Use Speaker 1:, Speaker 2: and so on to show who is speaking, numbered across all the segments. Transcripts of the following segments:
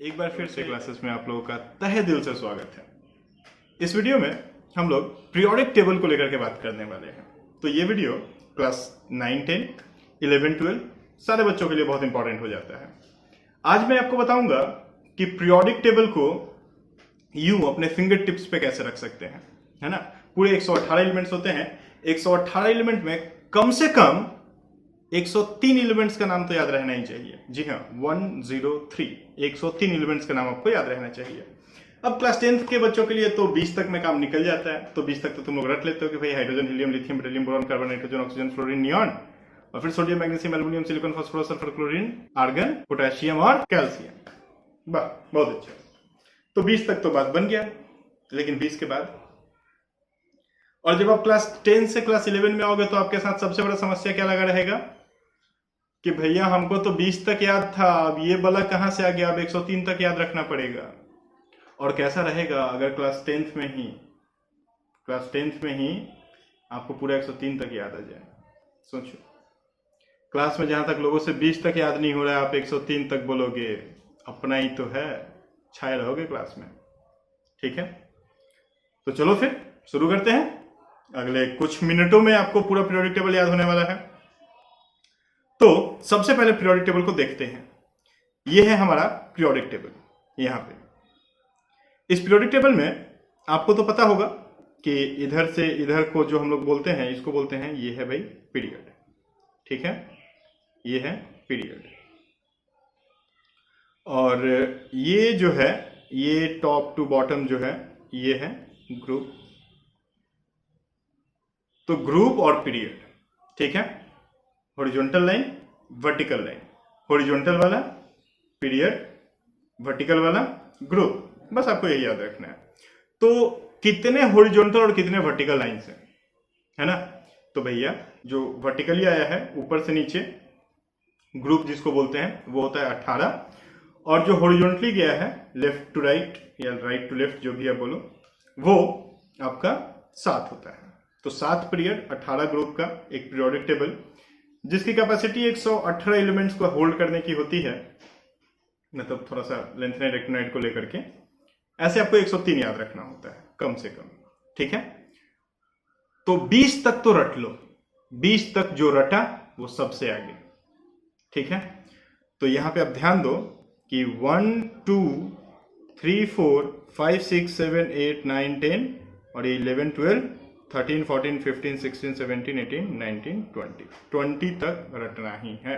Speaker 1: एक बार फिर से क्लासेस में आप लोगों का तहे दिल से स्वागत है। इस वीडियो में हम लोग पीरियोडिक टेबल को लेकर के बात करने वाले हैं। तो ये वीडियो क्लास 9, 10, 11, 12 सारे बच्चों के लिए बहुत इंपॉर्टेंट हो जाता है। आज मैं आपको बताऊंगा कि पीरियोडिक टेबल को यूं अपने फिंगर टिप्स पे कैसे रख सकते हैं, है ना। पूरे 118 एलिमेंट्स होते हैं। 118 एलिमेंट में कम से कम 103 एलिमेंट्स का नाम तो याद रहना ही चाहिए। जी हाँ, 103 103 एलिमेंट्स का नाम आपको याद रहना चाहिए। अब क्लास 10th के बच्चों के लिए तो 20 तक में काम निकल जाता है। तो 20 तक तो तुम लोग रट लेते हो कि भाई hydrogen, helium, lithium, beryllium, boron, carbon, nitrogen, oxygen, fluorine, neon, और फिर sodium, magnesium, aluminium, silicon, phosphorus, sulphur, chlorine, argon, potassium और कैल्शियम। वाह, बहुत अच्छा। तो 20 तक तो बात बन गया। लेकिन 20 के बाद, और जब आप क्लास 10 से क्लास 11 में आओगे तो आपके साथ सबसे बड़ा समस्या क्या लगा रहेगा कि भैया हमको तो 20 तक याद था, अब ये वाला कहां से आ गया, अब 103 तक याद रखना पड़ेगा। और कैसा रहेगा अगर क्लास 10th में ही आपको पूरा 103 तक याद आ जाए। सोचो, क्लास में जहां तक लोगों से 20 तक याद नहीं हो रहा है, आप 103 तक बोलोगे, अपना ही तो है, छाए रहोगे क्लास में। ठीक है, तो चलो फिर शुरू करते हैं। अगले कुछ मिनटों में आपको पूरा पीरियोडिक टेबल याद होने वाला है। तो सबसे पहले पीरियोडिक टेबल को देखते हैं। यह है हमारा पीरियोडिक टेबल। यहां पे इस पीरियोडिक टेबल में आपको तो पता होगा कि इधर से इधर को जो हम लोग बोलते हैं, इसको बोलते हैं, ये है भाई पीरियड। ठीक है, ये है पीरियड। और ये जो है, ये टॉप टू बॉटम जो है, ये है ग्रुप। तो ग्रुप और पीरियड, ठीक है। Horizontal line, vertical line, horizontal वाला पीरियड, वर्टिकल वाला ग्रुप, बस आपको यही याद रखना है। तो कितने हॉरिजॉन्टल और कितने वर्टिकल लाइंस हैं, है ना। तो भैया जो वर्टिकली आया है ऊपर से नीचे, ग्रुप जिसको बोलते हैं, वो होता है 18। और जो हॉरिजॉन्टली गया है लेफ्ट टू राइट या राइट टू लेफ्ट, जो भी आप बोलो, वो आपका 7 होता है। तो 7 पीरियड, 18 ग्रुप का एक पीरियोडिक टेबल, जिसकी कैपेसिटी 118 एलिमेंट्स को होल्ड करने की होती है। मतलब थोड़ा सा लेंथेनाइड एक्टिनाइड को लेकर के ऐसे आपको 103 याद रखना होता है कम से कम। ठीक है, तो 20 तक तो रट लो। 20 तक जो रटा वो सबसे आगे। ठीक है, तो यहां पे आप ध्यान दो कि 1, 2, 3, 4, 5, 6, 7, 8, 9, 10 और 11, 12, 13, 14, 15, 16, 17, 18, 19, 20 तक रटना ही है।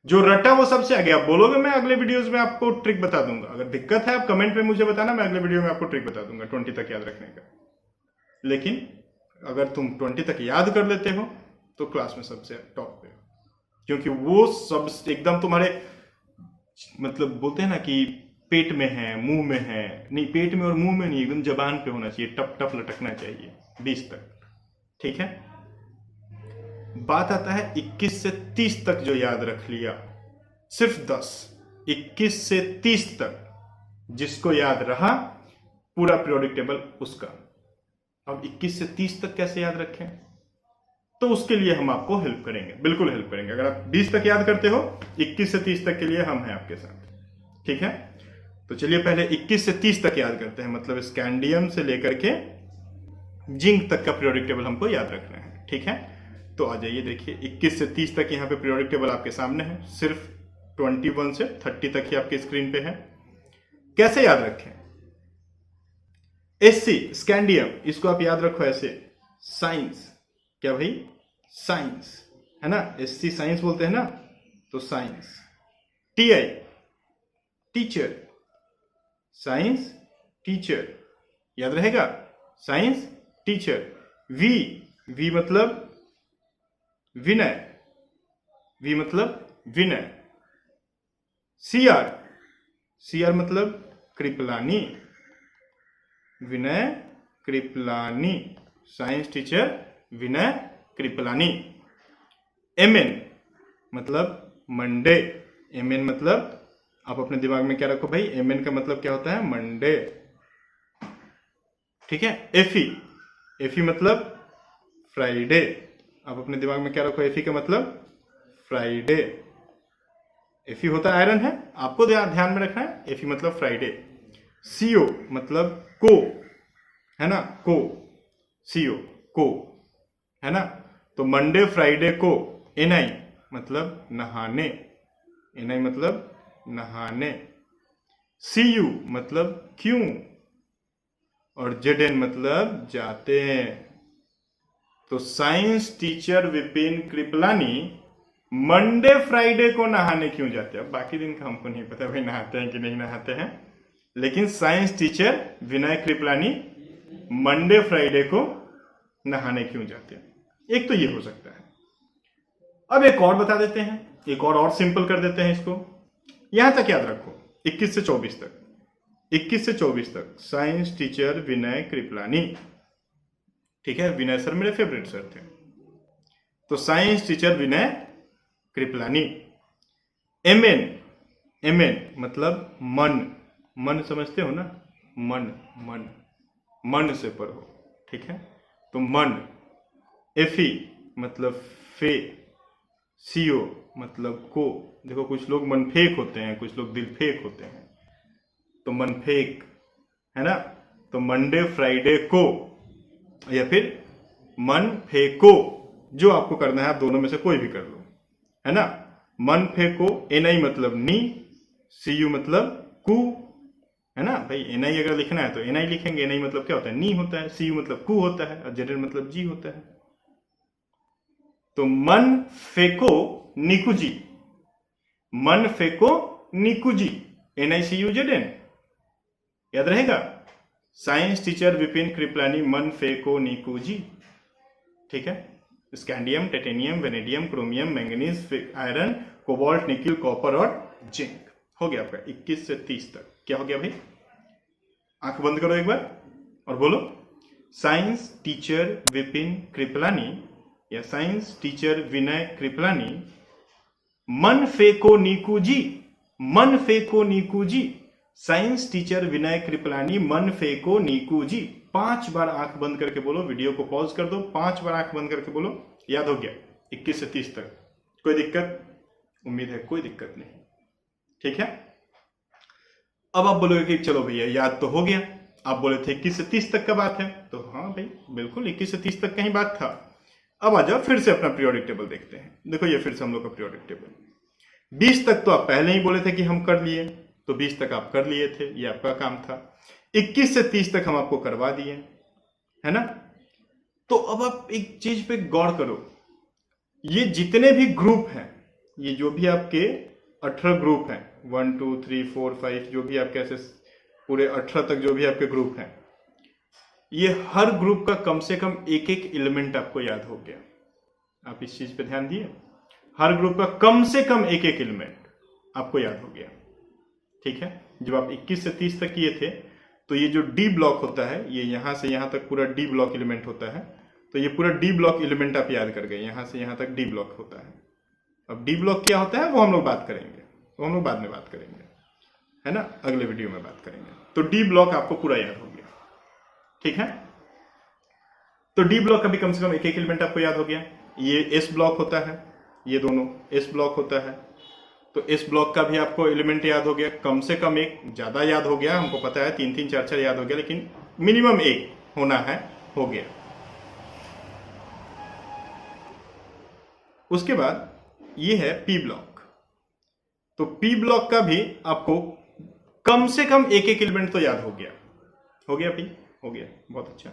Speaker 1: जो रटा वो सबसे आगे। आप बोलोगे मैं अगले वीडियोस में आपको ट्रिक बता दूंगा। अगर दिक्कत है आप कमेंट में मुझे बताना, मैं अगले वीडियो में आपको ट्रिक बता दूंगा 20 तक याद रखने का। लेकिन अगर तुम 20 तक याद कर लेते हो तो क्लास में सबसे टॉप पे, क्योंकि वो सब एकदम तुम्हारे, मतलब बोलते हैं ना कि पेट में है, मुंह में है, नहीं पेट में और मुंह में नहीं, एकदम जबान पे होना चाहिए, टप टप लटकना चाहिए 20 तक। ठीक है, बात आता है 21 से 30 तक जो याद रख लिया, सिर्फ 10। 21 से 30 तक जिसको याद रहा, पूरा पीरियोडिक टेबल उसका। अब 21 से 30 तक कैसे याद रखें, तो उसके लिए हम आपको हेल्प करेंगे, बिल्कुल हेल्प करेंगे। अगर आप 20 तक याद करते हो, 21 से 30 तक के लिए हम हैं आपके साथ। ठीक है, तो चलिए पहले 21 से 30 तक याद करते हैं। मतलब स्कैंडियम से लेकर के जिंक तक का पीरियोडिक टेबल हमको याद रखना है। ठीक है, तो आ जाइए, देखिए 21 से 30 तक यहाँ पे पीरियोडिक टेबल आपके सामने है। सिर्फ 21 से 30 तक ही आपके स्क्रीन पे है। कैसे याद रखें? SC स्कैंडियम, इसको आप याद रखो ऐसे, साइंस, क्या भाई, साइंस, है ना। SC साइंस बोलते हैं ना, तो science. TI teacher, science teacher, याद रहेगा, साइंस टीचर। V मतलब विनय, V मतलब विनय। CR मतलब कृपलानी, विनय कृपलानी, साइंस टीचर विनय कृपलानी। MN मतलब मंडे, MN मतलब, आप अपने दिमाग में क्या रखो भाई, MN का मतलब क्या होता है, मंडे। ठीक है, FE मतलब फ्राइडे, आप अपने दिमाग में क्या रखो, FE का मतलब फ्राइडे। एफी होता है आयरन है, आपको ध्यान में रखना है। एफी मतलब फ्राइडे। सीओ मतलब को, है ना, को, सीओ को, है ना। तो मंडे फ्राइडे को। एनआई मतलब नहाने, एनआई मतलब नहाने। सीयू मतलब क्यों, और जेडएन मतलब जाते हैं। तो science teacher Vipin Kripalani Monday Friday को नहाने क्यों जाते हैं। बाकी दिन का हमको नहीं पता भाई नहाते हैं कि नहीं नहाते हैं, लेकिन साइंस टीचर विनय कृपलानी मंडे फ्राइडे को नहाने क्यों जाते हैं। एक तो ये हो सकता है। अब एक और बता देते हैं, एक और सिंपल कर देते हैं इसको। यहां तक याद रखो 21 से 24 तक, 21 से 24 तक साइंस टीचर विनय कृपलानी। ठीक है, विनय सर मेरे फेवरेट सर थे। तो साइंस टीचर विनय कृपलानी। एमएन, एमएन मतलब मन, मन समझते हो ना, मन, मन, मन से पढ़ो। ठीक है, तो मन। एफी मतलब फे। सीओ मतलब को। देखो कुछ लोग मन फेक होते हैं, कुछ लोग दिल फेक होते हैं, तो मन फेक, है ना। तो मंडे फ्राइडे को, या फिर मन फेको, जो आपको करना है आप दोनों में से कोई भी कर लो, है ना। मन फेको। एनआई मतलब नी, सीयू मतलब कु, है ना भाई। एनआई अगर लिखना है तो एनआई लिखेंगे। एनआई मतलब क्या होता है, नी होता है। सीयू मतलब कु होता है, और जेडएन मतलब जी होता है। तो मन फेको निकुजी, मन फेको निकुजी, एनआईसीयू जेडएन, याद रहेगा। साइंस टीचर विपिन कृपलानी मन फेको निकुजी। ठीक है, scandium, titanium, vanadium, chromium, manganese, iron, cobalt, nickel, copper और जिंक। हो गया आपका 21 से 30 तक। क्या हो गया भाई, आंख बंद करो एक बार और बोलो साइंस टीचर विपिन कृपलानी या साइंस टीचर विनय कृपलानी मन फेको नीकूजी, मन फेको नीकूजी। साइंस टीचर विनय कृपलानी मन फेको नीकूजी। 5 बार आंख बंद करके बोलो, वीडियो को पॉज कर दो, 5 बार आंख बंद करके बोलो। याद हो गया 21 से 30 तक। कोई दिक्कत, उम्मीद है कोई दिक्कत नहीं। ठीक है, अब आप बोलोगे कि चलो भैया याद तो हो गया, आप बोले थे 21 से 30 तक का बात है, तो हाँ भाई बिल्कुल 21 से 30 तक का ही बात था। अब आ जाओ फिर से अपना पीरियोडिक टेबल देखते हैं। देखो ये फिर से हम लोग का पीरियोडिक टेबल। 20 तक तो आप पहले ही बोले थे कि हम कर लिए, तो 20 तक आप कर लिए थे, ये आपका काम था। 21 से 30 तक हम आपको करवा दिए, है ना। तो अब आप एक चीज पे गौर करो, ये जितने भी ग्रुप हैं, ये जो भी आपके 18 ग्रुप हैं, 1 2 3 4 5, जो भी आपके ऐसे पूरे 18 तक जो भी आपके ग्रुप हैं, ये हर ग्रुप का कम से कम एक एक एलिमेंट आपको याद हो गया। आप इस चीज पे ध्यान दिए, हर ग्रुप का कम से कम एक एक एलिमेंट आपको याद हो गया। ठीक है, जब आप 21 से 30 तक किए थे, तो ये जो डी ब्लॉक होता है, ये यहां से यहां तक पूरा डी ब्लॉक एलिमेंट होता है, तो ये पूरा डी ब्लॉक एलिमेंट आप याद कर गए। यहां से यहां तक डी ब्लॉक होता है। अब डी ब्लॉक क्या होता है वो हम लोग बात करेंगे, वो हम लोग बाद में बात करेंगे, है ना, अगले वीडियो में बात करेंगे। तो डी ब्लॉक आपको पूरा याद हो गया। ठीक है, तो डी ब्लॉक का भी कम से कम एक एक एलिमेंट आपको याद हो गया। ये एस ब्लॉक होता है, ये दोनों एस ब्लॉक होता है, तो एस ब्लॉक का भी आपको एलिमेंट याद हो गया, कम से कम एक। ज्यादा याद हो गया हमको पता है, 3 3 4 4 याद हो गया, लेकिन मिनिमम एक होना है, हो गया। उसके बाद ये है पी ब्लॉक। तो पी ब्लॉक का भी आपको कम से कम एक एक एलिमेंट तो याद हो गया। हो गया भाई, हो गया, बहुत अच्छा।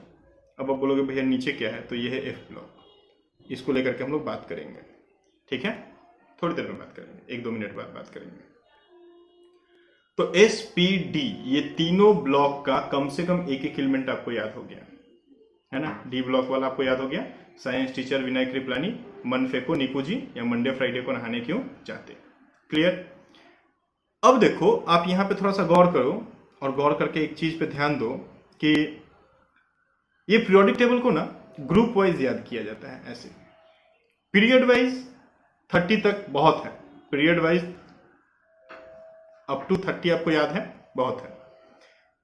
Speaker 1: अब आप बोलोगे भैया नीचे क्या है, तो ये है एफ ब्लॉक। इसको लेकर के हम लोग बात करेंगे। ठीक है, थोड़ी देर में बात करेंगे, 1 2 मिनट बाद बात करेंगे। तो एस पी डी, ये तीनों ब्लॉक का कम से कम एक एक एलिमेंट आपको याद हो गया, है ना। डी ब्लॉक वाला आपको याद हो गया, साइंस टीचर विनय कृपलानी मन फेको निकुजी, या मंडे फ्राइडे को नहाने क्यों जाते। क्लियर। अब देखो आप यहां पे थोड़ा सा गौर करो, और गौर करके एक चीज पे ध्यान दो कि ये पीरियोडिक टेबल को ना ग्रुप वाइज याद किया जाता है ऐसे। पीरियड वाइज 30 तक बहुत है, पीरियड वाइज अप टू 30 आपको याद है, बहुत है।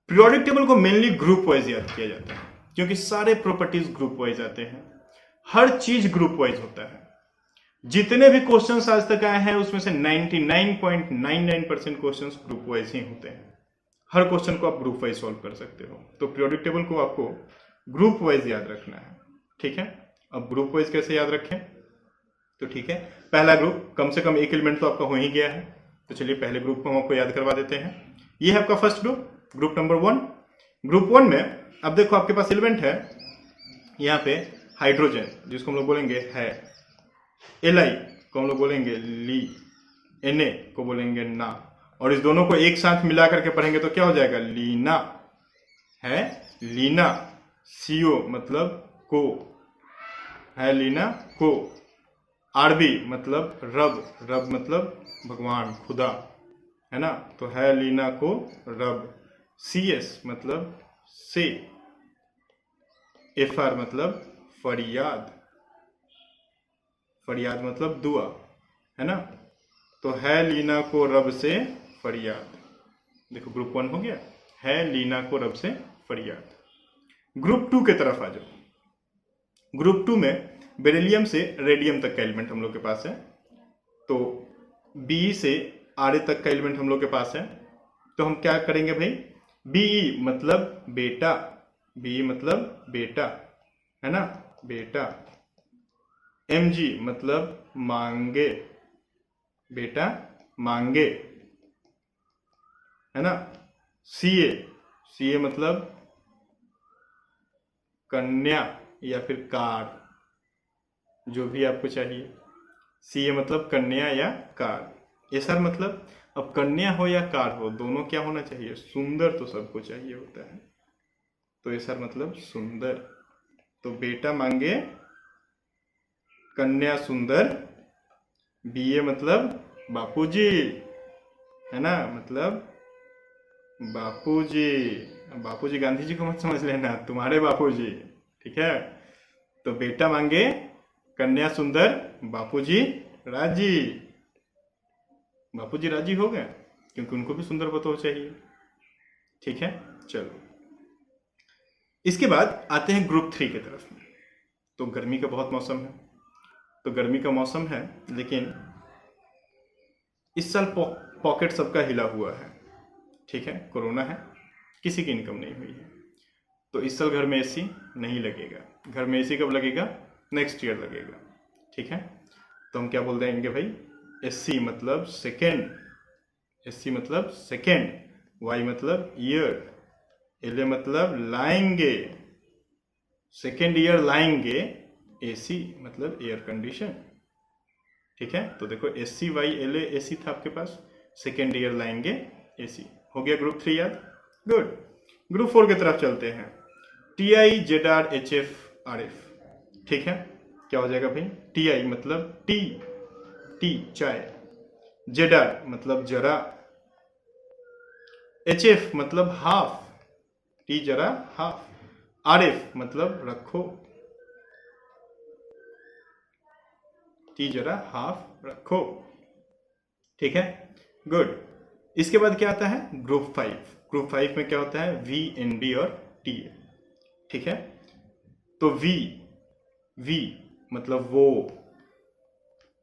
Speaker 1: पीरियोडिक टेबल को मेनली ग्रुप वाइज याद किया जाता है, क्योंकि सारे प्रॉपर्टीज ग्रुप वाइज आते हैं, हर चीज ग्रुप वाइज होता है। जितने भी क्वेश्चंस आज तक आए हैं उसमें से 99.99% क्वेश्चंस ग्रुप वाइज ही होते हैं। हर क्वेश्चन को आप ग्रुप वाइज सॉल्व कर सकते हो। तो पीरियोडिक टेबल को आपको ग्रुप वाइज याद रखना है, ठीक है। अब ग्रुप वाइज कैसे याद रखें, तो ठीक है, पहला ग्रुप कम से कम एक एलिमेंट तो आपका हो ही गया है, तो चलिए पहले ग्रुप को हम आपको याद करवा देते हैं। ये है आपका first group, group number 1। Group 1 में अब देखो आपके पास एलिमेंट है यहाँ पे हाइड्रोजन, जिसको हम लोग बोलेंगे है, Li को हम लोग बोलेंगे ली, Na को बोलेंगे ना, और इस दोनों को एक साथ मिला करके पढ़ेंगे तो क्या हो जाएगा, लीना है, लीना। CO मतलब को है, लीना को। RB मतलब रब, रब मतलब भगवान खुदा, है ना, तो है लीना को रब। CS मतलब से। FR मतलब फरियाद, फरियाद मतलब दुआ, है ना, तो है लीना को रब से फरियाद। देखो ग्रुप 1 हो गया, है लीना को रब से फरियाद। ग्रुप 2 के तरफ आ जाओ। ग्रुप 2 में बेरिलियम से रेडियम तक का एलिमेंट हम लोग के पास है, तो Be से Ra तक का एलिमेंट हम लोग के पास है। तो हम क्या करेंगे भाई, Be मतलब बेटा, Be मतलब बेटा, है ना, बेटा। Mg मतलब मांगे, बेटा मांगे, है ना। Ca मतलब कन्या या फिर कार, जो भी आपको चाहिए। Ca मतलब कन्या या कार। SR मतलब, अब कन्या हो या कार हो, दोनों क्या होना चाहिए, सुंदर तो सबको चाहिए होता है, तो SR मतलब सुंदर। तो बेटा मांगे कन्या सुंदर। BA मतलब बापूजी, है ना, मतलब बापूजी। बापूजी गांधी जी को मत समझ लेना, तुम्हारे बापूजी, ठीक है। तो बेटा मांगे कन्या सुंदर, बापूजी राजी। बापूजी राजी हो गए क्योंकि उनको भी सुंदर बतौर चाहिए, ठीक है। चलो इसके बाद आते हैं ग्रुप 3 की तरफ में। तो गर्मी का बहुत मौसम है, तो गर्मी का मौसम है, लेकिन इस साल पॉकेट सबका हिला हुआ है, ठीक है, कोरोना है, किसी की इनकम नहीं हुई है, तो इस साल घर में एसी नहीं लगेगा। घर में एसी कब लगेगा, नेक्स्ट ईयर लगेगा, ठीक है। तो हम क्या बोल देंगे भाई, एससी मतलब सेकेंड, एससी मतलब सेकेंड, वाई मतलब ईयर, एल मतलब लाएंगे, सेकेंड ईयर लाएंगे, एसी मतलब एयर कंडीशन, ठीक है। तो देखो SCYLA एसी था आपके पास, सेकेंड ईयर लाएंगे एसी, हो गया ग्रुप 3 याद, गुड। ग्रुप 4 की तरफ चलते हैं, TI ZR HF RF, ठीक है। क्या हो जाएगा भाई, TI मतलब टी चाय, ZR मतलब जरा, HF मतलब हाफ, टी जरा हाफ, RF मतलब रखो, टी जरा हाफ रखो, ठीक है, गुड। इसके बाद क्या आता है, ग्रुप 5। ग्रुप 5 में क्या होता है, VNB और TA, ठीक है। तो V मतलब वो,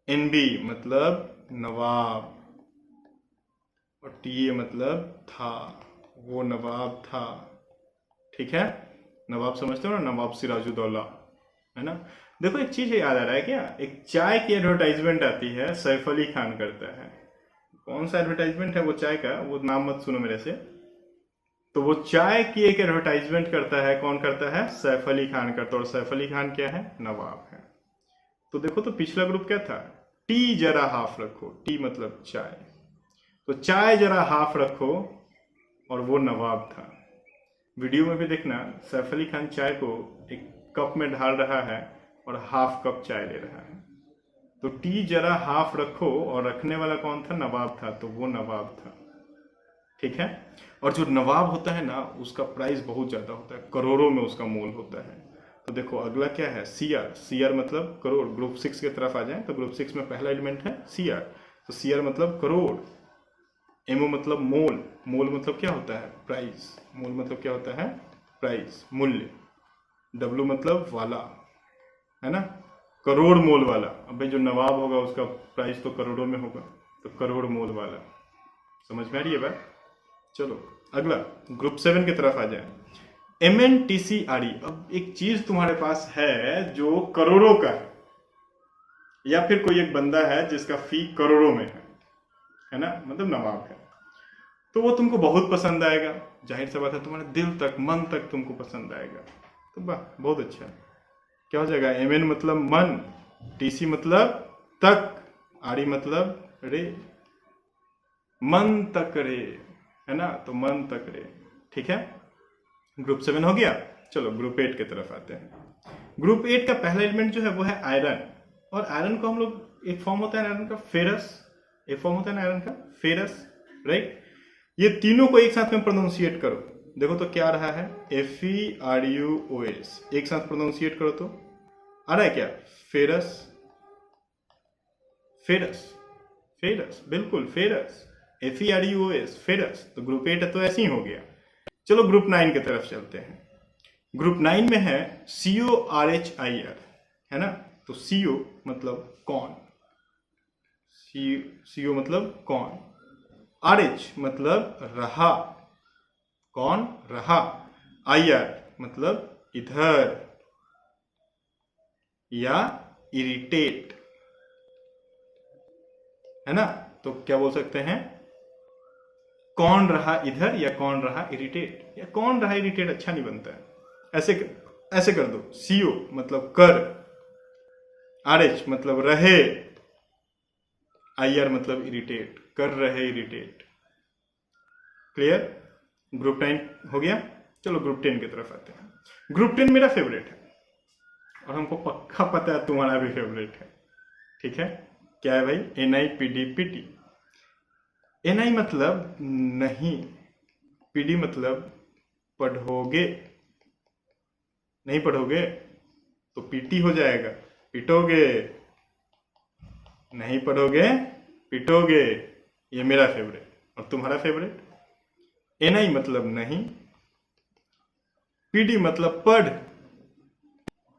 Speaker 1: NB मतलब नवाब, और TA मतलब था, वो नवाब था, ठीक है। नवाब समझते हो ना, नवाब सिराजुद्दौला, है ना। देखो एक चीज याद आ रहा है क्या, एक चाय की एडवर्टाइजमेंट आती है, सैफ अली खान करता है। कौन सा एडवर्टाइजमेंट है वो चाय का, वो नाम मत सुनो मेरे से। तो वो चाय की एक एडवर्टाइजमेंट करता है, कौन करता है, सैफ अली खान करता है, और सैफ अली खान क्या है, नवाब है। तो देखो तो पिछला ग्रुप क्या था, टी जरा हाफ रखो, टी मतलब चाय, तो चाय जरा हाफ रखो, और वो नवाब था। वीडियो में भी देखना, सैफ अली खान चाय को एक कप में ढाल रहा है और हाफ कप चाय ले रहा है। तो टी जरा हाफ रखो, और रखने वाला कौन था, नवाब था, तो वो नवाब था, ठीक है। और जो नवाब होता है ना, उसका प्राइस बहुत ज्यादा होता है, करोड़ों में उसका मोल होता है। तो देखो अगला क्या है, CR मतलब करोड़। ग्रुप 6 की तरफ आ जाए तो ग्रुप 6 में पहला एलिमेंट है CR, तो CR मतलब करोड़। MO मतलब मोल, मोल मतलब क्या होता है, प्राइस, मोल मतलब क्या होता है, प्राइस, मूल्य। W मतलब वाला, है ना, करोड़ मोल वाला, अब भाई जो नवाब होगा उसका प्राइस तो करोड़ों में होगा, तो करोड़ मोल वाला। समझ में आ रही है बात? चलो अगला ग्रुप 7 की तरफ आ जाए। MNTCRE, अब एक चीज तुम्हारे पास है जो करोड़ों का है, या फिर कोई एक बंदा है जिसका फी करोड़ों में है ना, मतलब नवाब है, तो वो तुमको बहुत पसंद आएगा, जाहिर सी बात है तुम्हारे दिल तक मन तक तुमको पसंद आएगा, तो वाह बहुत अच्छा। क्या हो जाएगा? MN मतलब मन, TC मतलब तक, RE मतलब रे, मन तक रे, है ना, तो मन तक रे। ठीक है, ग्रुप 7 हो गया। चलो ग्रुप 8 की तरफ आते हैं। ग्रुप 8 का पहला एलिमेंट जो है वो है आयरन, और आयरन को हम लोग, एक फॉर्म होता है आयरन का फेरस, एक फॉर्म होता है ना आयरन का फेरस, राइट। ये तीनों को एक साथ में प्रोनाउंसिएट करो, देखो तो क्या रहा है, FERUOS, एक साथ प्रोनाउंसिएट करो तो आ रहा है क्या? फेरस, फेरस, फेरस, बिल्कुल फेरस, FERUOS, फेरस। तो ग्रुप 8 तो ऐसे ही हो गया। चलो ग्रुप 9 की तरफ चलते हैं। ग्रुप 9 में है CORHIR, है ना, तो CO मतलब कौन, CO मतलब कौन, RH मतलब रहा, कौन रहा, IR मतलब इधर या इरिटेट, है ना, तो क्या बोल सकते हैं, कौन रहा इधर या कौन रहा इरिटेट, या कौन रहा इरिटेट अच्छा नहीं बनता है, ऐसे कर दो। CO मतलब कर, RH मतलब रहे, IR मतलब इरिटेट, कर रहे इरिटेट। क्लियर? ग्रुप 9 हो गया। चलो ग्रुप 10 की तरफ आते हैं। ग्रुप 10 मेरा फेवरेट है, और हमको पक्का पता है तुम्हारा भी फेवरेट है। ठीक है, क्या है भाई? NIPD PT। NI मतलब नहीं, PD मतलब पढ़ोगे, नहीं पढ़ोगे तो PT हो जाएगा, पिटोगे, नहीं पढ़ोगे पिटोगे। ये मेरा फेवरेट, और तुम्हारा फेवरेट? NI मतलब नहीं, PD मतलब पढ़,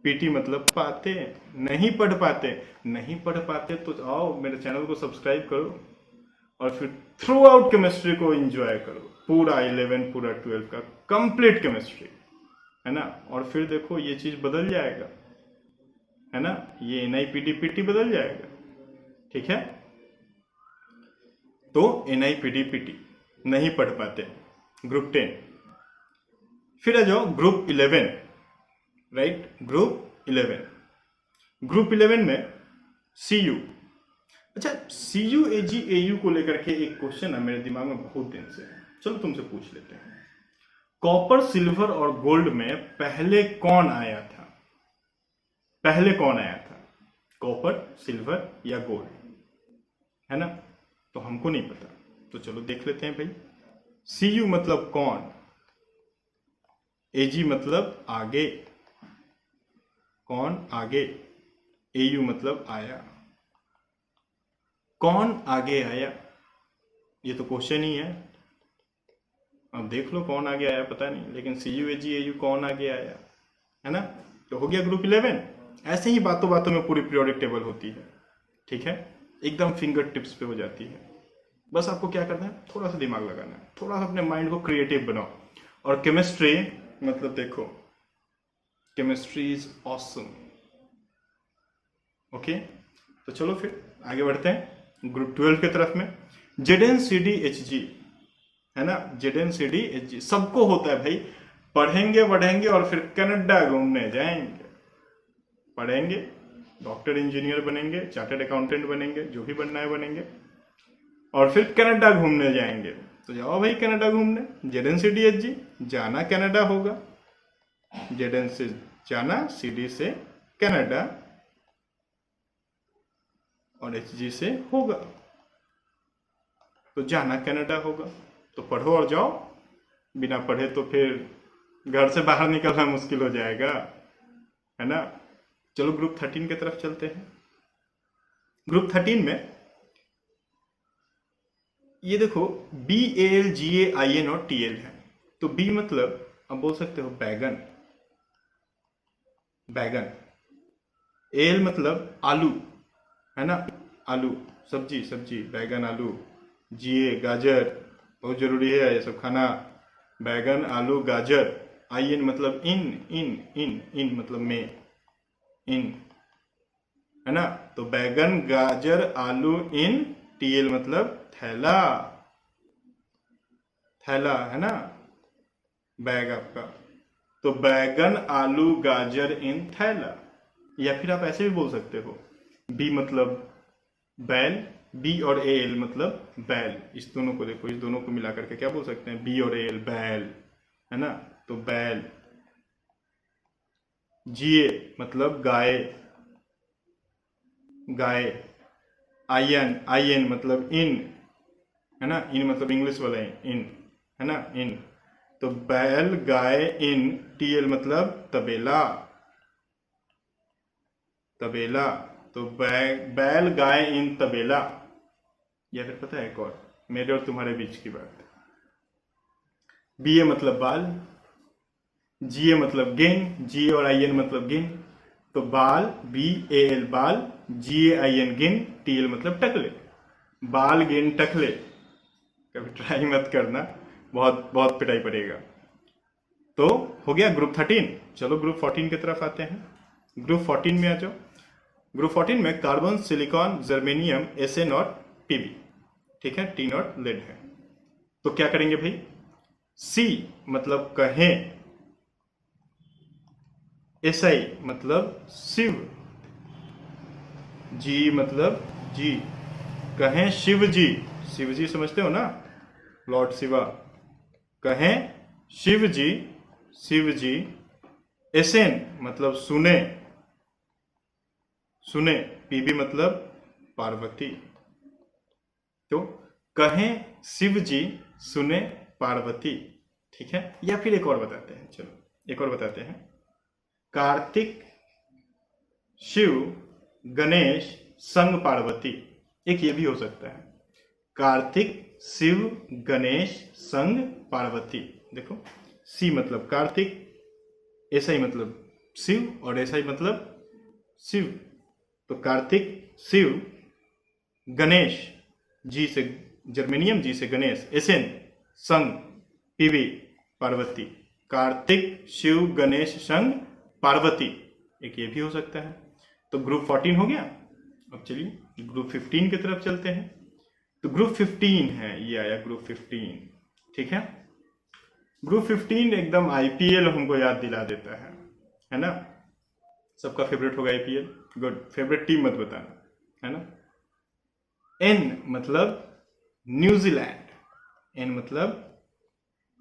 Speaker 1: PT मतलब पाते, नहीं पढ़ पाते, नहीं पढ़ पाते तो आओ मेरे चैनल को सब्सक्राइब करो, और फिर थ्रू आउट केमिस्ट्री को एंजॉय करो, पूरा 11 पूरा 12 का कंप्लीट केमिस्ट्री, है ना, और फिर देखो ये चीज बदल जाएगा, है ना, ये NIPD PT बदल जाएगा। ठीक है, तो NIPD PT नहीं पढ़ पाते, ग्रुप 10। फिर आ जाओ ग्रुप 11, राइट, ग्रुप 11। ग्रुप 11 में CU। अच्छा, CU AG AU को लेकर के एक क्वेश्चन है मेरे दिमाग में बहुत दिन से, चलो तुमसे पूछ लेते हैं। कॉपर सिल्वर और गोल्ड में पहले कौन आया था? पहले कौन आया था, कॉपर सिल्वर या गोल्ड, है ना, तो हमको नहीं पता, तो चलो देख लेते हैं भाई। CU मतलब कौन, AG मतलब आगे, कौन आगे, AU मतलब आया, कौन आगे आया, ये तो क्वेश्चन ही है। अब देख लो कौन आगे आया पता नहीं, लेकिन CU AG AU कौन आगे आया, है ना, तो हो गया ग्रुप 11। ऐसे ही बातों बातों में पूरी पीरियोडिक टेबल होती है। ठीक है, एकदम फिंगर टिप्स पे हो जाती है। बस आपको क्या करना है, थोड़ा सा दिमाग लगाना है, थोड़ा सा अपने माइंड को क्रिएटिव बनाओ। और केमिस्ट्री मतलब देखो, केमिस्ट्री इज ऑसम। ओके, तो चलो फिर आगे बढ़ते हैं ग्रुप 12 की तरफ में। ZNCD-HG, है ना, ZNCD-HG सबको होता है भाई, पढ़ेंगे बढ़ेंगे और फिर कनाडा घूमने जाएंगे, पढ़ेंगे, डॉक्टर इंजीनियर बनेंगे, चार्टर्ड अकाउंटेंट बनेंगे, जो भी बनना है बनेंगे, और फिर कनाडा घूमने जाएंगे। तो जाओ भाई कनाडा घूमने, ZNCD-HG जाना कनाडा होगा, ZN से जाना, CD से कनाडा, और HG से होगा, तो जाना कनाडा होगा। तो पढ़ो और जाओ, बिना पढ़े तो फिर घर से बाहर निकलना मुश्किल हो जाएगा, है ना। चलो ग्रुप 13 की तरफ चलते हैं। ग्रुप 13 में ये देखो, BALGAIN और TL है। तो B मतलब अब बोल सकते हो बैगन, बैगन, एल मतलब आलू, है ना, आलू, सब्जी सब्जी, बैगन आलू। जीए गाजर, बहुत जरूरी है ये सब खाना, बैगन आलू गाजर। आई एन मतलब इन, इन मतलब में, इन, है ना। तो बैगन गाजर आलू इन, टीएल मतलब थैला, थैला, है ना, बैग आपका। तो बैगन आलू गाजर इन थैला। या फिर आप ऐसे भी बोल सकते हो, बी मतलब बैल, बी और ए एल मतलब बैल। इस दोनों को देखो, इस दोनों को मिला करके क्या बोल सकते हैं, बी और ए एल, बैल, है ना। तो बैल। जीए मतलब गाय, गाय। आईएन, आईएन मतलब इन, है ना, इन मतलब इंग्लिश वाला इन, है ना, इन। तो बैल गाय इन, टीएल मतलब तबेला, तबेला। तो बैल गाय इन तबेला। या फिर पता है एक और, मेरे और तुम्हारे बीच की बात, बीए मतलब बाल, जीए मतलब गेंद, जीए और आई एन मतलब गेंद। तो बाल, बी ए एल बाल, जी ए आई एन गेंद, टी एल मतलब टकले। बाल गेंद टकले। कभी ट्राई मत करना, बहुत बहुत पिटाई पड़ेगा। तो हो गया ग्रुप 13। चलो ग्रुप 14 की तरफ आते हैं। ग्रुप 14 में आ जाओ। ग्रुप 14 में कार्बन, सिलिकॉन, जर्मेनियम, एसएन और पीबी, ठीक है, टीन और लेड है। तो क्या करेंगे भाई, सी मतलब कहें, एसआई मतलब शिव, जी मतलब जी, कहें शिव जी, शिव जी समझते हो ना, लॉर्ड शिवा। कहें शिव जी, शिव जी। एसेन मतलब सुने, सुने, पीबी मतलब पार्वती। तो कहें शिव जी, सुने पार्वती, ठीक है। या फिर एक और बताते हैं, चलो एक और बताते हैं। कार्तिक शिव गणेश संग पार्वती, एक ये भी हो सकता है, कार्तिक शिव गणेश संग पार्वती। देखो, सी मतलब कार्तिक, ऐसा ही मतलब शिव और ऐसा ही मतलब शिव। तो कार्तिक शिव गणेश, जी से जर्मेनियम, जी से गणेश, एसेन संग पीवी पार्वती। कार्तिक शिव गणेश संग पार्वती, एक ये भी हो सकता है। तो ग्रुप 14 हो गया। अब चलिए ग्रुप 15 की तरफ चलते हैं। तो ग्रुप 15 है, ये आया ग्रुप 15, ठीक है। ग्रुप 15 एकदम आईपीएल हमको याद दिला देता है ना। सबका फेवरेट होगा आईपीएल, गुड। फेवरेट टीम मत बताना, है ना। एन मतलब न्यूजीलैंड, एन मतलब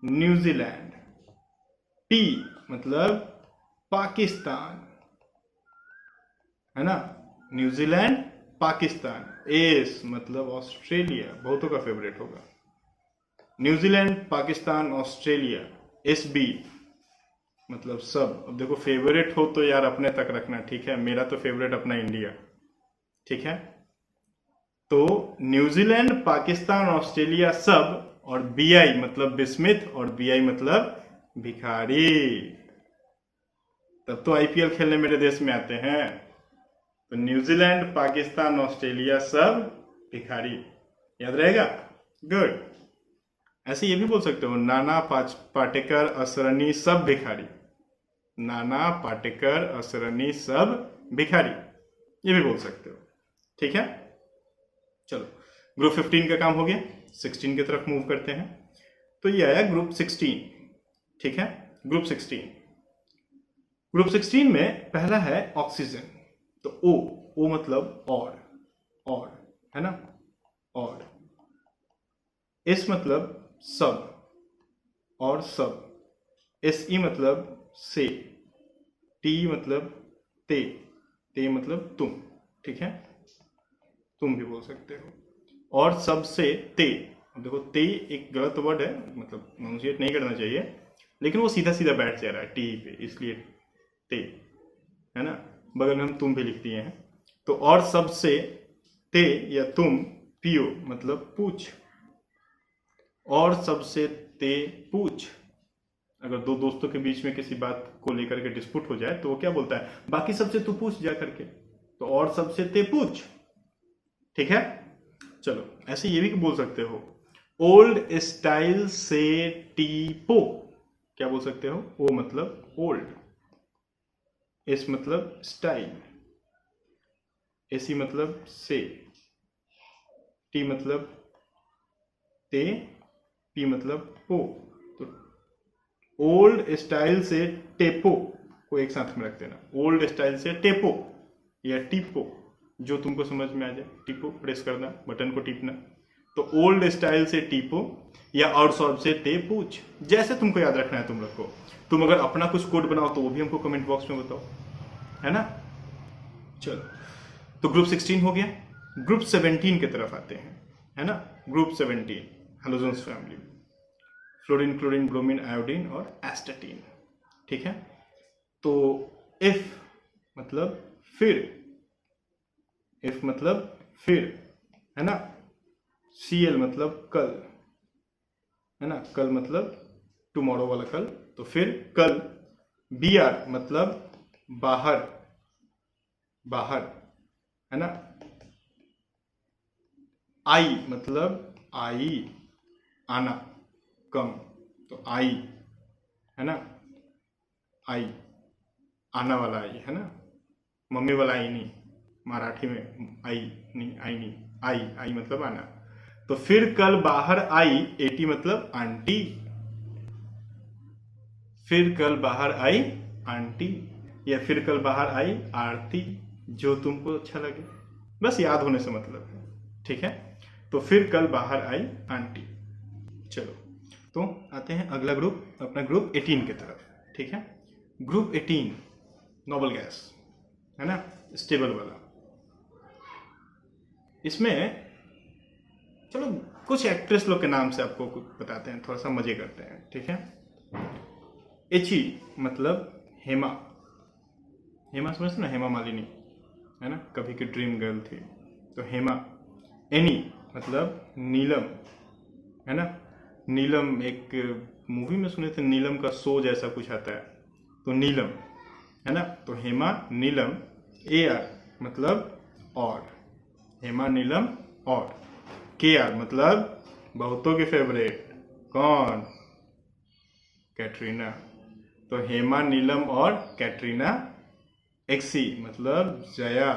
Speaker 1: न्यूजीलैंड। पी मतलब पाकिस्तान, है ना, न्यूजीलैंड पाकिस्तान। एस मतलब ऑस्ट्रेलिया, बहुतों का फेवरेट होगा, New Zealand Pakistan Australia. S B मतलब सब। अब देखो फेवरेट हो तो यार अपने तक रखना, ठीक है। मेरा तो फेवरेट अपना इंडिया, ठीक है। तो न्यूजीलैंड पाकिस्तान ऑस्ट्रेलिया सब, और बीआई मतलब बिस्मिथ, और बीआई मतलब भिखारी। तब तो आईपीएल खेलने मेरे देश में आते हैं। तो न्यूजीलैंड पाकिस्तान ऑस्ट्रेलिया सब भिखारी, याद रहेगा, गुड। ऐसे ये भी बोल सकते हो, नाना पाटेकर असरनी सब भिखारी, नाना पाटेकर असरनी सब भिखारी, ये भी बोल सकते हो, ठीक है। चलो ग्रुप 15 का काम हो गया, 16 की तरफ मूव करते हैं। तो ये आया ग्रुप 16, ठीक है। ग्रुप 16, ग्रुप 16 में पहला है ऑक्सीजन। तो ओ मतलब और, है ना, और। एस मतलब सब और सब, एस ई मतलब से, टी मतलब ते मतलब तुम, ठीक है, तुम भी बोल सकते हो। और सबसे ते, अब देखो ते एक गलत वर्ड है, मतलब प्रोनाउंसिएट नहीं करना चाहिए, लेकिन वो सीधा सीधा बैठ जा रहा है टी पे, इसलिए ते, है ना। बगल में हम तुम भी लिख दिए हैं। तो और सबसे ते या तुम, पियो मतलब पूछ, और सबसे ते पूछ, अगर दो दोस्तों के बीच में किसी बात को लेकर के डिस्प्यूट हो जाए तो वो क्या बोलता है, बाकी सबसे तू पूछ जा करके, तो और सबसे ते पूछ। ठीक है, चलो ऐसे ये भी बोल सकते हो, ओल्ड स्टाइल से टीपो। क्या बोल सकते हो, ओ मतलब ओल्ड, एस मतलब स्टाइल, एसी मतलब से, टी मतलब ते, पी मतलब पो। तो ओल्ड स्टाइल से टेपो को एक साथ में रख देना, ओल्ड स्टाइल से टेपो या टिपो, जो तुमको समझ में आ जाए। टिपो प्रेस करना, बटन को टिपना। तो ओल्ड स्टाइल से टिपो या और सब से ते पूछ, जैसे तुमको याद रखना है तुम लोग को। तुम अगर अपना कुछ कोड बनाओ तो वो भी हमको कमेंट बॉक्स में बताओ, है ना। चलो, तो ग्रुप 16 हो गया। ग्रुप 17 की तरफ आते हैं, है ना। Group 17 halogens family, fluorine, chlorine, bromine, iodine और एस्टेटीन। ठीक है, तो इफ मतलब फिर, इफ मतलब फिर, है ना। Cl मतलब कल, है ना। कल मतलब टुमारो वाला कल, तो फिर कल। Br मतलब बाहर, बाहर, है ना। आई मतलब आई, आना, कम, तो आई, है ना। आई, आना वाला आई, है ना। मम्मी वाला आई नहीं, मराठी में आई नहीं, आई नहीं, आई, आई मतलब आना। तो फिर कल बाहर आई, एटी मतलब आंटी, फिर कल बाहर आई आंटी, या फिर कल बाहर आई आरती, जो तुमको अच्छा लगे, बस याद होने से मतलब है। ठीक है, तो फिर कल बाहर आई आंटी। चलो, तो आते हैं अगला ग्रुप, अपना ग्रुप 18 की तरफ। ठीक है, ग्रुप 18 नोबल गैस, है ना, स्टेबल वाला। इसमें चलो कुछ एक्ट्रेस लोग के नाम से आपको कुछ बताते हैं, थोड़ा सा मजे करते हैं। ठीक है, एची मतलब हेमा, हेमा समझते ना, हेमा मालिनी, है ना, कभी की ड्रीम गर्ल थी, तो हेमा। एनी मतलब नीलम, है ना। नीलम एक मूवी में सुने थे, नीलम का शो जैसा कुछ आता है, तो नीलम, है ना। तो हेमा नीलम। ए आर मतलब और, हेमा नीलम और। के आर मतलब बहुतों के फेवरेट, कौन, कैटरीना। तो हेमा नीलम और कैटरीना। एक्सी मतलब जया,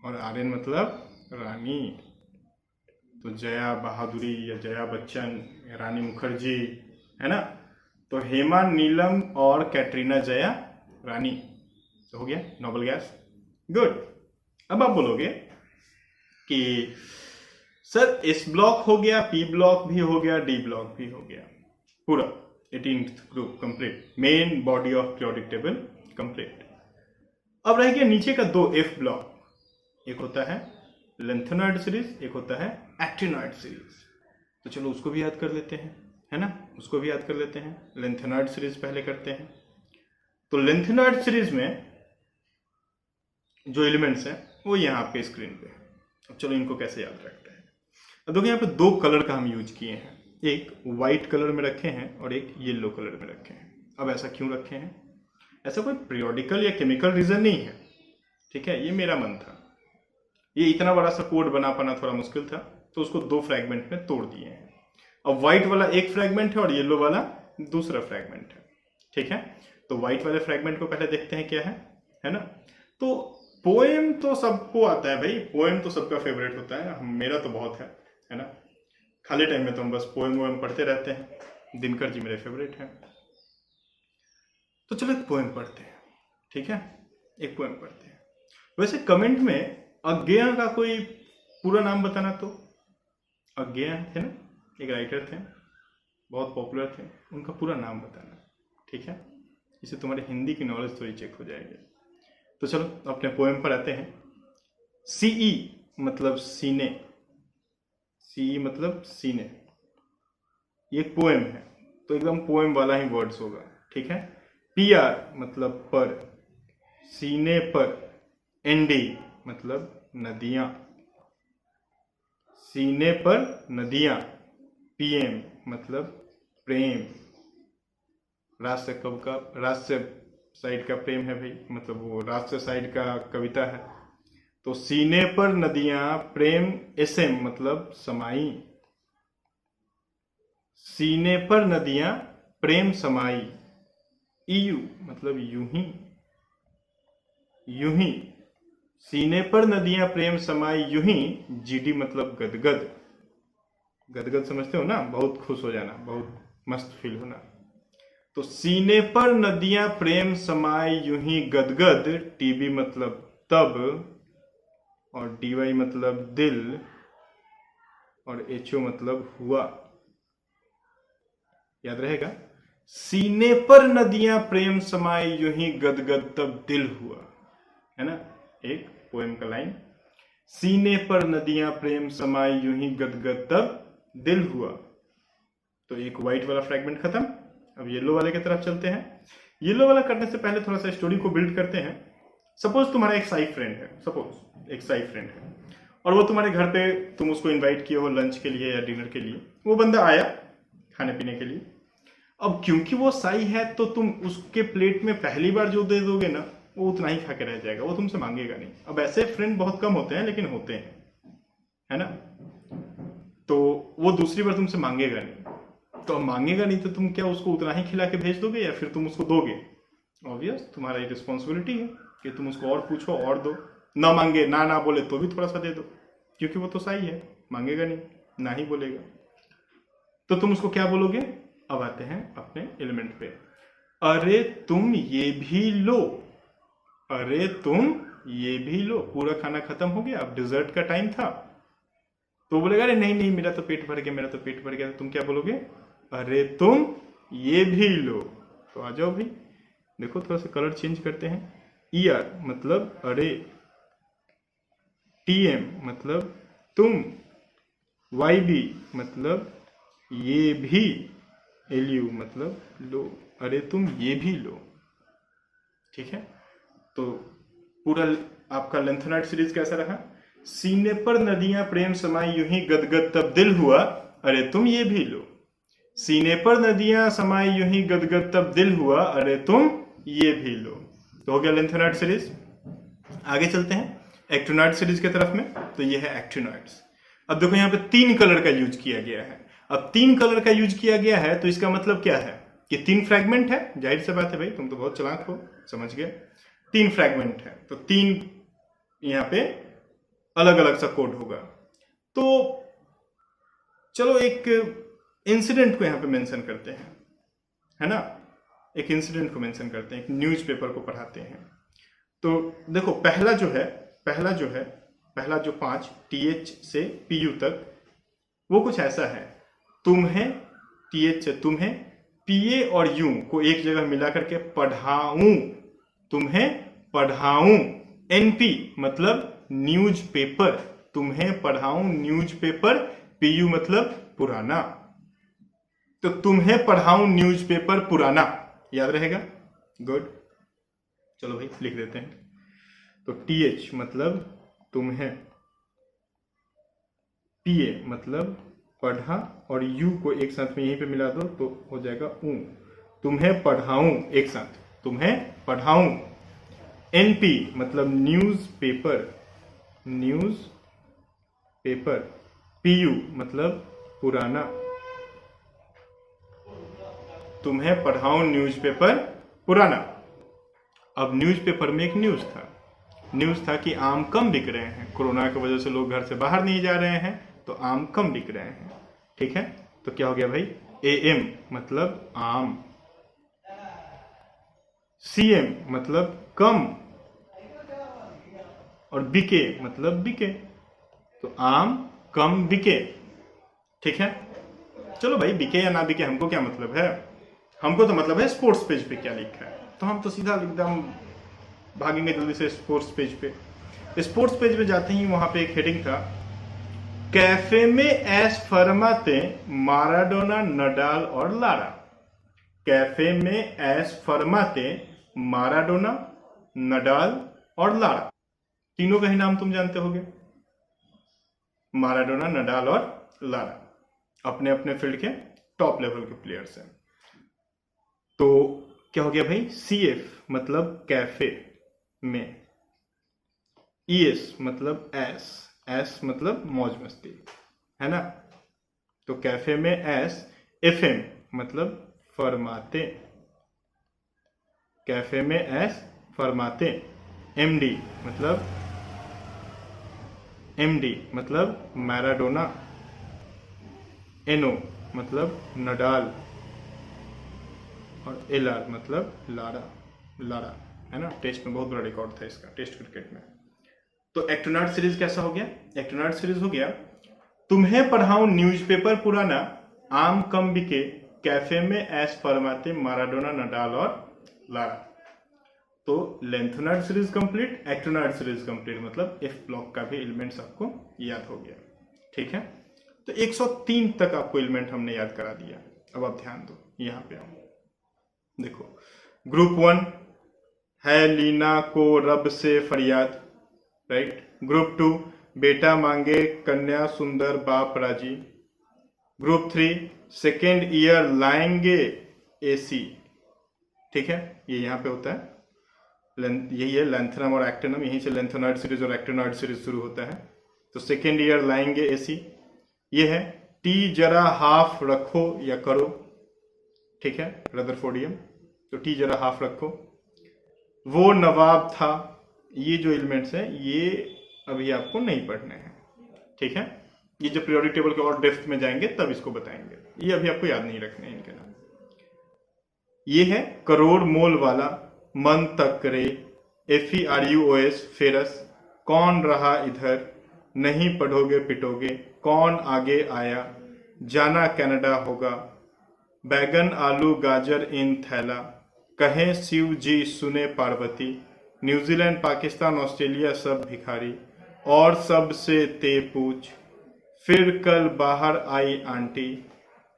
Speaker 1: और आर्यन मतलब रानी। तो जया बहादुरी या जया बच्चन या रानी मुखर्जी, है ना। तो हेमा नीलम और कैटरीना जया रानी, तो हो गया नोबल गैस। गुड। अब आप बोलोगे कि सर एस ब्लॉक हो गया, पी ब्लॉक भी हो गया, डी ब्लॉक भी हो गया, पूरा 18th group complete, main body of periodic table complete. अब रह गया नीचे का दो एफ ब्लॉक, एक होता है लेंथेनॉइड सीरीज, एक होता है एक्टिनॉइड सीरीज। तो चलो उसको भी याद कर लेते हैं, है ना, उसको भी याद कर लेते हैं। लेंथेनॉइड सीरीज पहले करते हैं। तो लेंथेनॉइड सीरीज में जो एलिमेंट्स हैं वो यहाँ आपके स्क्रीन पे है। अब चलो इनको कैसे याद रखते हैं। अब देखो यहाँ पे दो कलर का हम यूज किए हैं, एक व्हाइट कलर में रखे हैं और एक येलो कलर में रखे हैं। अब ऐसा क्यों रखे हैं, ऐसा कोई पीरियोडिकल या केमिकल रीजन नहीं है। ठीक है, ये मेरा मन था, ये इतना बड़ा सा कोड बना पाना थोड़ा मुश्किल था, तो उसको दो फ्रैगमेंट में तोड़ दिए हैं। अब व्हाइट वाला एक फ्रैगमेंट है और येलो वाला दूसरा फ्रैगमेंट है। ठीक है, तो व्हाइट वाले फ्रैगमेंट को पहले देखते हैं क्या है ना। तो पोएम तो सबको आता है भाई, पोएम तो सबका फेवरेट होता है, मेरा तो बहुत है ना। खाली टाइम में तो हम बस पोएम वोएम पढ़ते रहते हैं, दिनकर जी मेरे फेवरेट हैं। तो चलो एक पोएम पढ़ते हैं। ठीक है, एक पोएम पढ़ते हैं। वैसे कमेंट में अज्ञेय का कोई पूरा नाम बताना, तो अज्ञेय थे ना, एक राइटर थे, बहुत पॉपुलर थे, उनका पूरा नाम बताना। ठीक है, इससे तुम्हारी हिंदी की नॉलेज थोड़ी चेक हो जाएगी। तो चलो अपने पोएम पर आते हैं। सीई मतलब सीने, सीई मतलब सीने, ये एक पोएम है, तो एकदम पोएम वाला ही वर्ड्स होगा। ठीक है, पीआर मतलब पर, सीने पर। एनडी मतलब नदियां, सीने पर नदियां। पीएम मतलब प्रेम, राष्ट्र कब का, राष्ट्र साइड का प्रेम है भाई, मतलब वो राष्ट्र साइड का कविता है। तो सीने पर नदियां प्रेम एसएम मतलब समाई, सीने पर नदियां प्रेम समाई, ईयू मतलब यूं ही, यूं ही, सीने पर नदियां प्रेम समाई यूं ही, जीडी मतलब गदगद, गदगद समझते हो ना, बहुत खुश हो जाना, बहुत मस्त फील होना। तो सीने पर नदियां प्रेम समाई यूं ही गदगद, टीबी मतलब तब, और डीवाई मतलब दिल, और एचओ मतलब हुआ। याद रहेगा, सीने पर नदियां प्रेम समाई यूं ही गदगद तब दिल हुआ, है ना, एक पोएम का लाइन। सीने पर नदियां प्रेम समाई यूं ही गदगद तब दिल हुआ। तो एक व्हाइट वाला फ्रैगमेंट खत्म। अब येलो वाले की तरफ चलते हैं। येलो वाला करने से पहले थोड़ा सा स्टोरी को बिल्ड करते हैं। सपोज तुम्हारा एक साई फ्रेंड है, सपोज एक साई फ्रेंड है, और वो तुम्हारे घर पे, तुम उसको इनवाइट किए हो लंच के लिए या डिनर के लिए, वो बंदा आया खाने पीने के लिए। अब क्योंकि वो साई है तो तुम उसके प्लेट में पहली बार जो दे दोगे ना, वो उतना ही खा के रह जाएगा, वो तुमसे मांगेगा नहीं। अब ऐसे फ्रेंड बहुत कम होते हैं, लेकिन होते हैं, है ना। तो वो दूसरी बार तुमसे मांगेगा नहीं, तो अब मांगेगा नहीं तो तुम क्या उसको उतना ही खिला के भेज दोगे या फिर तुम उसको दोगे? ऑब्वियस तुम्हारा ये रिस्पॉन्सिबिलिटी है कि तुम उसको और पूछो और दो। ना मांगे, ना बोले तो भी थोड़ा सा दे दो, क्योंकि वो तो सही है, मांगेगा नहीं, ना ही बोलेगा। तो तुम उसको क्या बोलोगे? अब आते हैं अपने एलिमेंट पे। अरे तुम ये भी लो, अरे तुम ये भी लो। पूरा खाना खत्म हो गया, अब डिजर्ट का टाइम था, तो बोलेगा अरे नहीं नहीं मेरा तो पेट भर गया, मेरा तो पेट भर गया। तो तुम क्या बोलोगे? अरे तुम ये भी लो। तो आ जाओ भाई, देखो थोड़ा सा कलर चेंज करते हैं। ईआर मतलब अरे, टीएम मतलब तुम, वाईबी मतलब ये भी, एलयू मतलब लो। अरे तुम ये भी लो, ठीक है। तो पूरा आपका लेंथेनॉइड सीरीज कैसा रहा? सीने पर नदियां प्रेम समाई यूं ही गदगद तब दिल हुआ, अरे तुम ये भी लो। सीने पर नदियां समाई यूं ही गदगद तब दिल हुआ, अरे तुम ये भी लो। तो हो गया लेंथेनॉइड सीरीज। आगे चलते हैं एक्टिनॉइड सीरीज की तरफ में। तो ये है एक्टिनॉइड्स। अब देखो यहाँ पे 3 कलर का यूज किया गया है। अब 3 कलर का यूज किया गया है तो इसका मतलब क्या है कि 3 फ्रैगमेंट है। जाहिर सी बात है भाई, तुम तो बहुत चालाक हो, समझ गए। 3 फ्रैगमेंट है तो 3 यहाँ पे अलग अलग सा कोड होगा। तो चलो एक इंसिडेंट को यहाँ पे मेंशन करते हैं, है ना। एक इंसिडेंट को मेंशन करते हैं, एक न्यूज़पेपर को पढ़ाते हैं। तो देखो पहला जो 5 TH से PU तक, वो कुछ ऐसा है। तुम्हें, TH से तुम्हें, PA और U को एक जगह मिला करके पढ़ाऊं, तुम्हें पढ़ाऊं। NP मतलब न्यूज़पेपर, तुम्हें पढ़ाऊं न्यूज़पेपर। PU मतलब पुराना, तो तुम्हें पढ़ाऊं न्यूज़पेपर पुराना। याद रहेगा? गुड, चलो भाई लिख देते हैं। तो TH मतलब तुम्हें, PA मतलब पढ़ा, और U को एक साथ में यहीं पे मिला दो तो हो जाएगा ऊ। तुम्हें पढ़ाऊं, एक साथ, तुम्हें पढ़ाऊं। NP मतलब news paper, news paper. PU मतलब पुराना, तुम्हें पढ़ाऊं न्यूज़पेपर पुराना। अब न्यूज़पेपर में एक न्यूज़ था कि आम कम बिक रहे हैं, कोरोना की वजह से लोग घर से बाहर नहीं जा रहे हैं तो आम कम बिक रहे हैं, ठीक है। तो क्या हो गया भाई? AM मतलब आम, CM मतलब कम, और बिके मतलब बिके, तो आम कम बिके, ठीक है। चलो भाई बिके या ना बिके हमको क्या मतलब है, हमको तो मतलब है स्पोर्ट्स पेज पे क्या लिखा है। तो हम तो सीधा एकदम भागेंगे जल्दी से स्पोर्ट्स पेज पे। स्पोर्ट्स पेज पे जाते ही वहां पे एक हेडिंग था, कैफे में ऐश फरमाते माराडोना, नडाल और लारा। कैफे में ऐश फरमाते माराडोना, नडाल और लारा। तीनों का ही नाम तुम जानते होगे, माराडोना, नडाल और लारा, अपने अपने फील्ड के टॉप लेवल के प्लेयर्स हैं। तो क्या हो गया भाई, CF मतलब कैफे में, ES मतलब एस मतलब मौज मस्ती, है ना। तो कैफे में एस, FM मतलब फरमाते, कैफे में एस फरमाते, MD मतलब मैराडोना, NO मतलब नडाल, और LR मतलब लारा, है ना। टेस्ट में बहुत बड़ा रिकॉर्ड था इसका, टेस्ट क्रिकेट में। तो एक्टोनार्ड सीरीज कैसा हो गया, एक्टोनार्ड सीरीज हो गया, तुम्हें पढ़ाऊं न्यूज़पेपर पुराना, आम कम बिके, कैफे में ऐश फरमाते माराडोना नडाल और लारा। तो लेंथोनार्ड सीरीज कंप्लीट, एक्टोनार्ड सीरीज कंप्लीट, मतलब एफ ब्लॉक का भी एलिमेंट्स आपको याद हो गया, ठीक है। तो 103 तक आपको एलिमेंट हमने याद करा दिया। अब आप ध्यान दो, यहाँ पे आओ, देखो ग्रुप 1 है लीना को रब से फरियाद, राइट। ग्रुप 2 बेटा मांगे कन्या सुंदर बाप राजी। ग्रुप 3 सेकेंड ईयर लाएंगे AC, ठीक है, ये यहाँ पे होता है, यही है लेंथनम और एक्टिनम, यहीं से लेंथोनार्ड सीरीज और एक्टिनॉइड सीरीज शुरू होता है। तो सेकेंड ईयर लाएंगे AC, ये है। टी जरा हाफ रखो या करो, ठीक है, रदरफोर्डियम, तो टी जरा हाफ रखो। वो नवाब था, ये जो एलिमेंट्स हैं ये अभी आपको नहीं पढ़ने हैं, ठीक है। ये जब पीरियोडिक टेबल के और डेप्थ में जाएंगे तब इसको बताएंगे, ये अभी आपको याद नहीं रखने हैं इनके नाम। ये है करोड़ मोल वाला, मन तक रे, FERUOS फेरस, कौन रहा इधर, नहीं पढ़ोगे पिटोगे, कौन आगे आया, जाना कनाडा होगा, बैगन आलू गाजर इन थैला, कहे शिव जी सुने पार्वती, न्यूजीलैंड पाकिस्तान ऑस्ट्रेलिया सब भिखारी, और सबसे ते पूछ, फिर कल बाहर आई आंटी,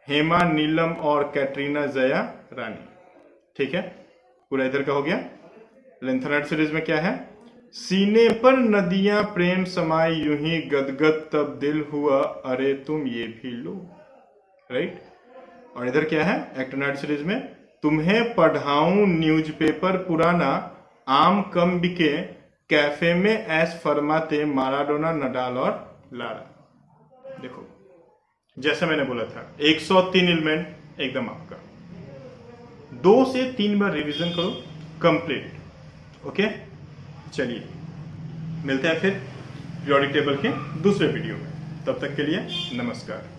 Speaker 1: हेमा नीलम और कैटरीना जया रानी, ठीक है। पूरा इधर का हो गया। लेंथोनार्ड सीरीज में क्या है, सीने पर नदियां प्रेम समाई यूं ही गदगद, तब दिल हुआ अरे तुम ये भी लो, राइट। और इधर क्या है एक्टोनार्ड सीरीज में, तुम्हें पढ़ाऊं न्यूज़पेपर पुराना, आम कम बिके, कैफे में ऐश फरमाते माराडोना नडाल और लारा। देखो जैसा मैंने बोला था 103 एलिमेंट एकदम आपका 2 से 3 बार रिवीजन करो कंप्लीट, ओके। चलिए मिलते हैं फिर पीरियोडिक टेबल के दूसरे वीडियो में, तब तक के लिए नमस्कार।